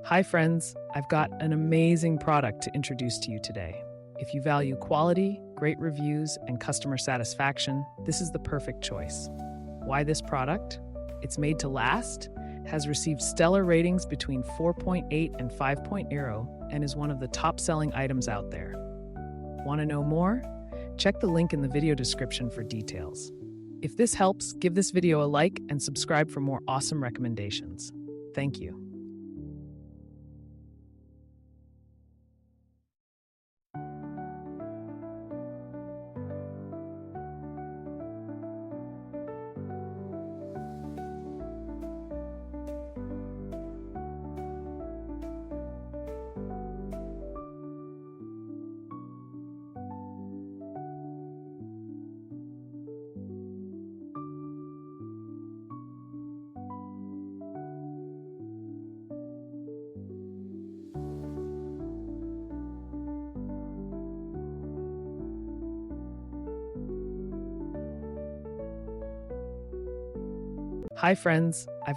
Hi, friends. I've got an amazing product to introduce to you today. If you value quality, great reviews, and customer satisfaction, this is the perfect choice. Why this product? It's made to last, has received stellar ratings between 4.8 and 5.0, and is one of the top-selling items out there. Want to know more? Check the link in the video description for details. If this helps, give this video a like and subscribe for more awesome recommendations. Thank you. Hi, friends. I've